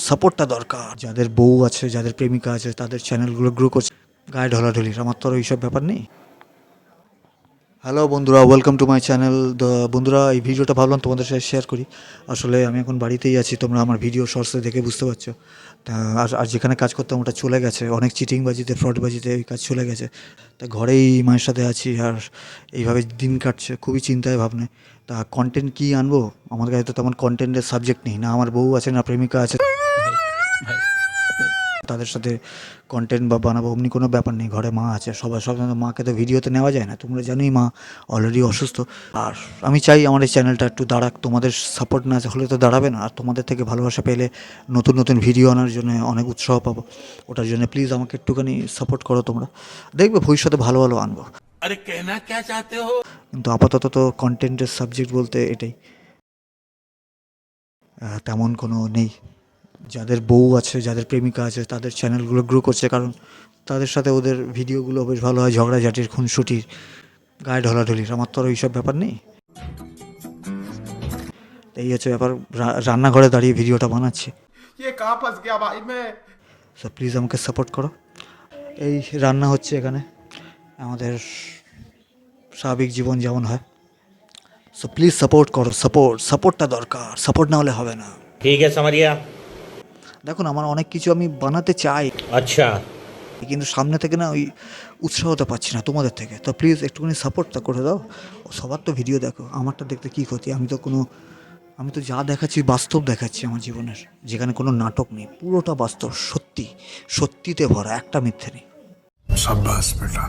সাপোর্টটা দরকার। যাদের বউ আছে, যাদের প্রেমিকা আছে, তাদের চ্যানেলগুলো গ্রো করছে, গায়ে ঢলাঢলির। আমার তো আর এইসব ব্যাপার নেই। হ্যালো বন্ধুরা, ওয়েলকাম টু মাই চ্যানেল। বন্ধুরা, এই ভিডিওটা ভাবলাম তোমাদের সাথে শেয়ার করি। আসলে আমি এখন বাড়িতেই আছি, তোমরা আমার ভিডিও শর্টসে দেখে বুঝতে পারছো। তা আর যেখানে কাজ করতাম ওটা চলে গেছে, অনেক চিটিংবাজিতে, ফ্রডবাজিতে এই কাজ চলে গেছে। তা ঘরেই মায়ের সাথে আছি, আর এইভাবে দিন কাটছে, খুবই চিন্তায় ভাবনায়। তা কন্টেন্ট কী আনবো, আমার কাছে তো তেমন কন্টেন্টের সাবজেক্ট নেই, না আমার বউ আছে, না প্রেমিকা আছে তাদের সাথে কন্টেন্ট বা বানাবো অমনি কোনো ব্যাপার নেই। ঘরে মা আছে, সবার সব মাকে তো ভিডিওতে নেওয়া যায় না, তোমরা জানোই মা অলরেডি অসুস্থ। আর আমি চাই আমার এই চ্যানেলটা একটু দাঁড়াক, তোমাদের সাপোর্ট না হলে তো দাঁড়াবে না। আর তোমাদের থেকে ভালোবাসা পেলে নতুন নতুন ভিডিও আনার জন্য অনেক উৎসাহ পাবো। ওটার জন্য প্লিজ আমাকে একটুখানি সাপোর্ট করো তোমরা, দেখবে ভবিষ্যতে ভালো ভালো আনবো। अरे कहना क्या चाहते हो? কিন্তু আপাতত তো কন্টেন্টের সাবজেক্ট বলতে এটাই, তেমন কোনো নেই। যাদের বউ আছে, যাদের প্রেমিকা আছে, তাদের চ্যানেলগুলো গ্রো করছে, কারণ তাদের সাথে ওদের ভিডিওগুলো বেশ ভালো হয়, ঝগড়াঝাটির, খুনসুটির, গায়ে ঢলাঢলির। আমার তো আর এইসব ব্যাপার নেই। এই হচ্ছে ব্যাপার, রান্নাঘরে দাঁড়িয়ে ভিডিওটা বানাচ্ছি। ये कहाँ फंस गया भाई मैं? সো প্লিজ আমাকে সাপোর্ট করো। এই রান্না হচ্ছে এখানে, আমাদের স্বাভাবিক জীবন যেমন হয়। সো প্লিজ সাপোর্ট করো, সাপোর্টটা দরকার, সাপোর্ট না হলে হবে না। ठीक है समझ गया। দেখুন, আমার অনেক কিছু আমি বানাতে চাই, अच्छा কিন্তু সামনে থেকে না ওই উৎসাহটা পাচ্ছি না তোমাদের থেকে। তো প্লিজ একটুখানি সাপোর্টটা করে দাও। সবার তো ভিডিও দেখো, আমারটা দেখতে কী ক্ষতি? আমি তো যা দেখাচ্ছি বাস্তব দেখাচ্ছি আমার জীবনের, যেখানে কোনো নাটক নেই, পুরোটা বাস্তব, সত্যিতে ভরা, একটা মিথ্যে নেই। शाबाश बेटा।